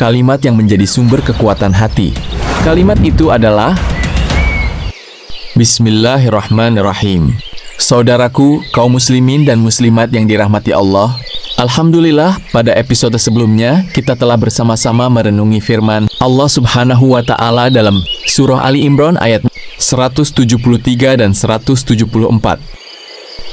kalimat yang menjadi sumber kekuatan hati. Kalimat itu adalah Bismillahirrahmanirrahim. Saudaraku, kaum muslimin dan muslimat yang dirahmati Allah, alhamdulillah pada episode sebelumnya kita telah bersama-sama merenungi firman Allah Subhanahu wa Ta'ala dalam surah Ali Imran ayat 173 dan 174.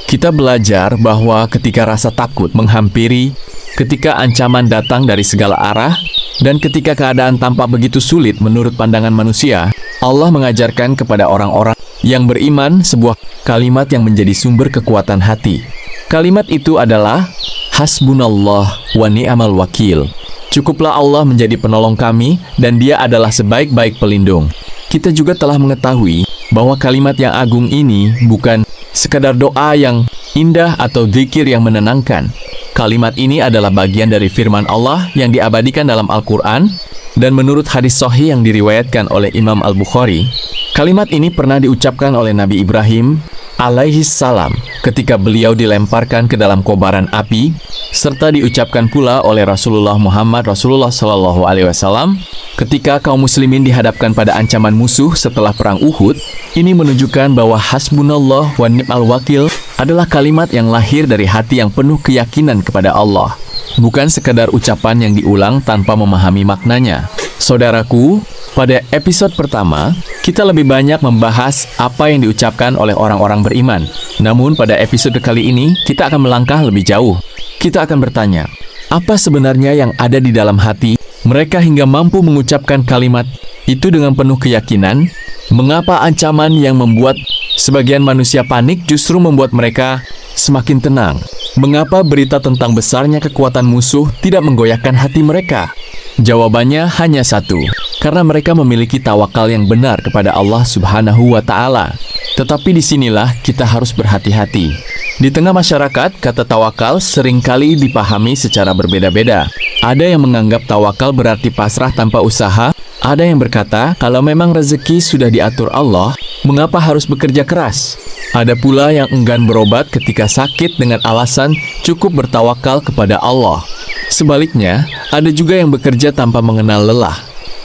Kita belajar bahwa ketika rasa takut menghampiri, ketika ancaman datang dari segala arah, dan ketika keadaan tampak begitu sulit menurut pandangan manusia, Allah mengajarkan kepada orang-orang yang beriman sebuah kalimat yang menjadi sumber kekuatan hati. Kalimat itu adalah Hasbunallah wa ni'mal wakil. Cukuplah Allah menjadi penolong kami dan Dia adalah sebaik-baik pelindung. Kita juga telah mengetahui bahwa kalimat yang agung ini bukan sekadar doa yang indah atau zikir yang menenangkan. Kalimat ini adalah bagian dari firman Allah yang diabadikan dalam Al-Quran, dan menurut hadis sahih yang diriwayatkan oleh Imam Al-Bukhari, kalimat ini pernah diucapkan oleh Nabi Ibrahim alaihi salam ketika beliau dilemparkan ke dalam kobaran api, serta diucapkan pula oleh Rasulullah Muhammad Shallallahu Alaihi Wasallam ketika kaum muslimin dihadapkan pada ancaman musuh setelah perang Uhud. Ini menunjukkan bahwa hasbunallah wa ni'mal wakil adalah kalimat yang lahir dari hati yang penuh keyakinan kepada Allah, bukan sekadar ucapan yang diulang tanpa memahami maknanya. Saudaraku, pada episode pertama, kita lebih banyak membahas apa yang diucapkan oleh orang-orang beriman. Namun pada episode kali ini, kita akan melangkah lebih jauh. Kita akan bertanya, apa sebenarnya yang ada di dalam hati mereka hingga mampu mengucapkan kalimat itu dengan penuh keyakinan? Mengapa ancaman yang membuat sebagian manusia panik justru membuat mereka semakin tenang? Mengapa berita tentang besarnya kekuatan musuh tidak menggoyahkan hati mereka? Jawabannya hanya satu, karena mereka memiliki tawakal yang benar kepada Allah Subhanahu wa Ta'ala. Tetapi disinilah kita harus berhati-hati. Di tengah masyarakat, kata tawakal seringkali dipahami secara berbeda-beda. Ada yang menganggap tawakal berarti pasrah tanpa usaha. Ada yang berkata, kalau memang rezeki sudah diatur Allah, mengapa harus bekerja keras? Ada pula yang enggan berobat ketika sakit dengan alasan cukup bertawakal kepada Allah. Sebaliknya, ada juga yang bekerja tanpa mengenal lelah,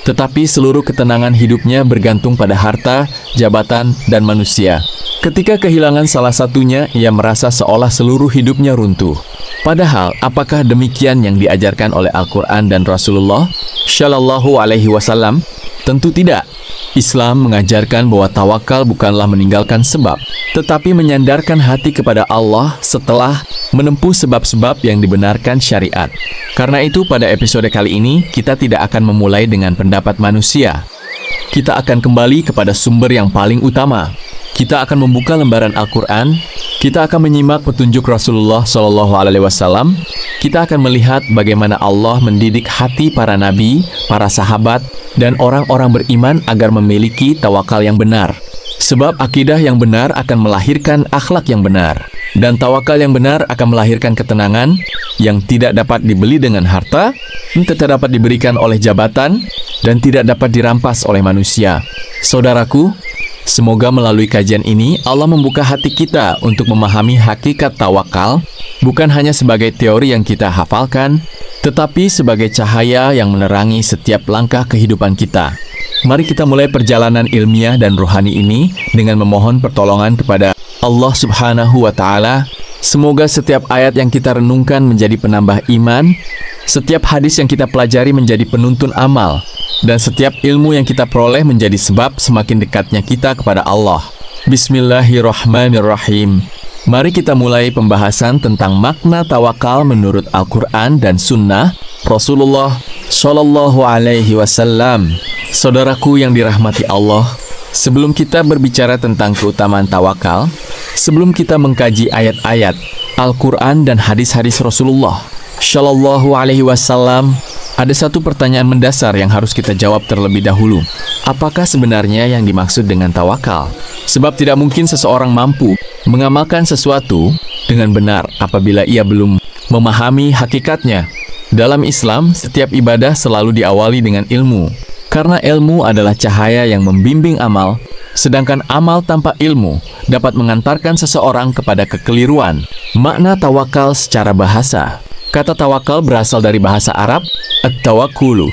tetapi seluruh ketenangan hidupnya bergantung pada harta, jabatan, dan manusia. Ketika kehilangan salah satunya, ia merasa seolah seluruh hidupnya runtuh. Padahal, apakah demikian yang diajarkan oleh Al-Quran dan Rasulullah Shallallahu Alaihi Wasallam? Tentu tidak. Islam mengajarkan bahwa tawakal bukanlah meninggalkan sebab, tetapi menyandarkan hati kepada Allah setelah menempuh sebab-sebab yang dibenarkan syariat. Karena itu pada episode kali ini, kita tidak akan memulai dengan pendapat manusia. Kita akan kembali kepada sumber yang paling utama. Kita akan membuka lembaran Al-Quran. Kita akan menyimak petunjuk Rasulullah SAW. Kita akan melihat bagaimana Allah mendidik hati para nabi, para sahabat, dan orang-orang beriman agar memiliki tawakal yang benar. Sebab akidah yang benar akan melahirkan akhlak yang benar. Dan tawakal yang benar akan melahirkan ketenangan yang tidak dapat dibeli dengan harta, tidak dapat diberikan oleh jabatan, dan tidak dapat dirampas oleh manusia. Saudaraku, semoga melalui kajian ini Allah membuka hati kita untuk memahami hakikat tawakal, bukan hanya sebagai teori yang kita hafalkan, tetapi sebagai cahaya yang menerangi setiap langkah kehidupan kita. Mari kita mulai perjalanan ilmiah dan rohani ini dengan memohon pertolongan kepada Allah Subhanahu wa Ta'ala. Semoga setiap ayat yang kita renungkan menjadi penambah iman, setiap hadis yang kita pelajari menjadi penuntun amal, dan setiap ilmu yang kita peroleh menjadi sebab semakin dekatnya kita kepada Allah. Bismillahirrahmanirrahim. Mari kita mulai pembahasan tentang makna tawakal menurut Al-Quran dan Sunnah Rasulullah Shallallahu Alaihi Wasallam. Saudaraku yang dirahmati Allah, sebelum kita berbicara tentang keutamaan tawakal, sebelum kita mengkaji ayat-ayat Al-Quran dan hadis-hadis Rasulullah Shallallahu Alaihi Wasallam, ada satu pertanyaan mendasar yang harus kita jawab terlebih dahulu. Apakah sebenarnya yang dimaksud dengan tawakal? Sebab tidak mungkin seseorang mampu mengamalkan sesuatu dengan benar apabila ia belum memahami hakikatnya. Dalam Islam, setiap ibadah selalu diawali dengan ilmu. Karena ilmu adalah cahaya yang membimbing amal, sedangkan amal tanpa ilmu dapat mengantarkan seseorang kepada kekeliruan. Makna tawakal secara bahasa. Kata tawakal berasal dari bahasa Arab, at-tawakkulu,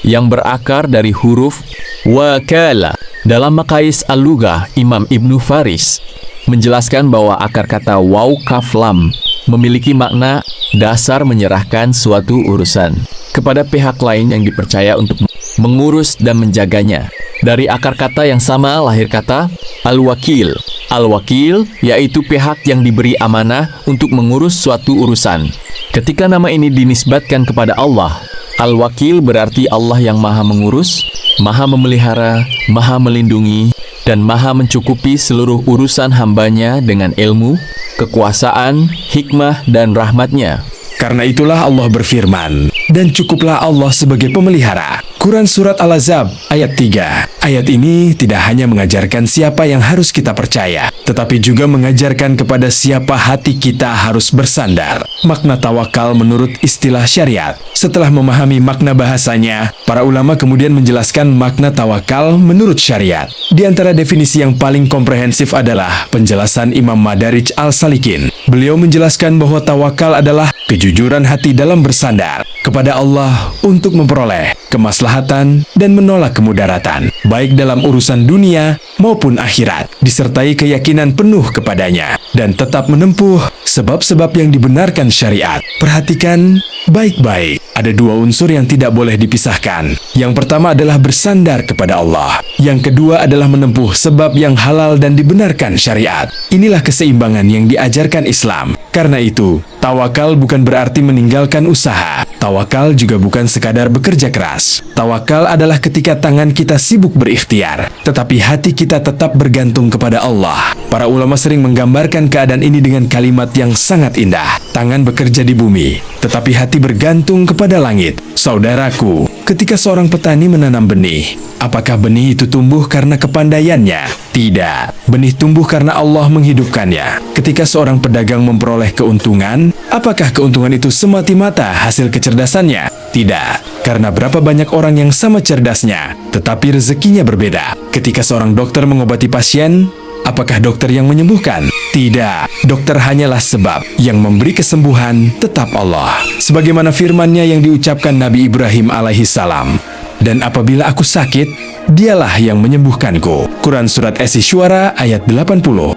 yang berakar dari huruf wakala. Dalam Maqais Al-Lughah, Imam Ibnu Faris menjelaskan bahwa akar kata waw kaf lam memiliki makna dasar menyerahkan suatu urusan kepada pihak lain yang dipercaya untuk mengurus dan menjaganya. Dari akar kata yang sama lahir kata al-wakil. Al-wakil yaitu pihak yang diberi amanah untuk mengurus suatu urusan. Ketika nama ini dinisbatkan kepada Allah, al-wakil berarti Allah yang maha mengurus, maha memelihara, maha melindungi, dan maha mencukupi seluruh urusan hambanya dengan ilmu, kekuasaan, hikmah, dan rahmatnya. Karena itulah Allah berfirman, dan cukuplah Allah sebagai pemelihara. Quran Surat Al-Ahzab ayat 3. Ayat ini tidak hanya mengajarkan siapa yang harus kita percaya, tetapi juga mengajarkan kepada siapa hati kita harus bersandar. Makna tawakal menurut istilah syariat. Setelah memahami makna bahasanya, para ulama kemudian menjelaskan makna tawakal menurut syariat. Di antara definisi yang paling komprehensif adalah penjelasan Imam Madarij Al-Salikin. Beliau menjelaskan bahwa tawakal adalah kejujuran hati dalam bersandar kepada Allah untuk memperoleh kemaslahatan dan menolak kemudaratan, baik dalam urusan dunia maupun akhirat, disertai keyakinan penuh kepadanya, dan tetap menempuh sebab-sebab yang dibenarkan syariat. Perhatikan baik-baik, ada dua unsur yang tidak boleh dipisahkan. Yang pertama adalah bersandar kepada Allah. Yang kedua adalah menempuh sebab yang halal dan dibenarkan syariat. Inilah keseimbangan yang diajarkan Islam. Karena itu, tawakal bukan berarti meninggalkan usaha. Tawakal juga bukan sekadar bekerja keras. Tawakal adalah ketika tangan kita sibuk berikhtiar, tetapi hati kita tetap bergantung kepada Allah. Para ulama sering menggambarkan keadaan ini dengan kalimat yang sangat indah. Tangan bekerja di bumi, tetapi hati bergantung kepada langit. Saudaraku, ketika seorang petani menanam benih, apakah benih itu tumbuh karena kepandaiannya? Tidak. Benih tumbuh karena Allah menghidupkannya. Ketika seorang pedagang memperoleh keuntungan, apakah keuntungan itu semata-mata hasil kecerdasannya? Tidak. Karena berapa banyak orang yang sama cerdasnya, tetapi rezekinya berbeda. Ketika seorang dokter mengobati pasien, apakah dokter yang menyembuhkan? Tidak. Dokter hanyalah sebab. Yang memberi kesembuhan tetap Allah. Sebagaimana firman-Nya yang diucapkan Nabi Ibrahim alaihissalam. Dan apabila aku sakit, dialah yang menyembuhkanku. Quran Surat Asy-Syu'ara ayat 80.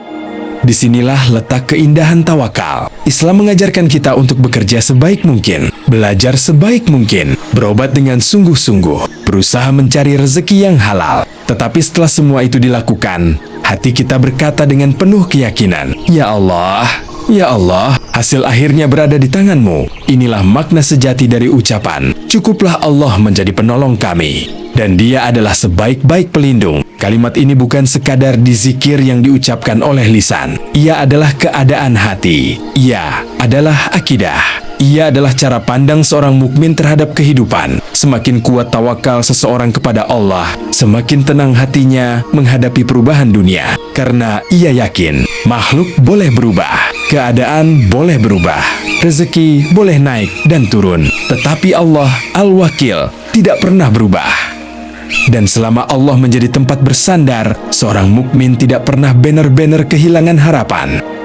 Disinilah letak keindahan tawakal. Islam mengajarkan kita untuk bekerja sebaik mungkin, belajar sebaik mungkin, berobat dengan sungguh-sungguh, berusaha mencari rezeki yang halal. Tetapi setelah semua itu dilakukan, hati kita berkata dengan penuh keyakinan, Ya Allah, hasil akhirnya berada di tangan-Mu. Inilah makna sejati dari ucapan, cukuplah Allah menjadi penolong kami. Dan Dia adalah sebaik-baik pelindung. Kalimat ini bukan sekadar dizikir yang diucapkan oleh lisan. Ia adalah keadaan hati. Ia adalah akidah. Ia adalah cara pandang seorang mukmin terhadap kehidupan. Semakin kuat tawakal seseorang kepada Allah, semakin tenang hatinya menghadapi perubahan dunia. Karena ia yakin, makhluk boleh berubah, keadaan boleh berubah, rezeki boleh naik dan turun. Tetapi Allah, Al-Wakil, tidak pernah berubah. Dan selama Allah menjadi tempat bersandar, seorang mukmin tidak pernah benar-benar kehilangan harapan.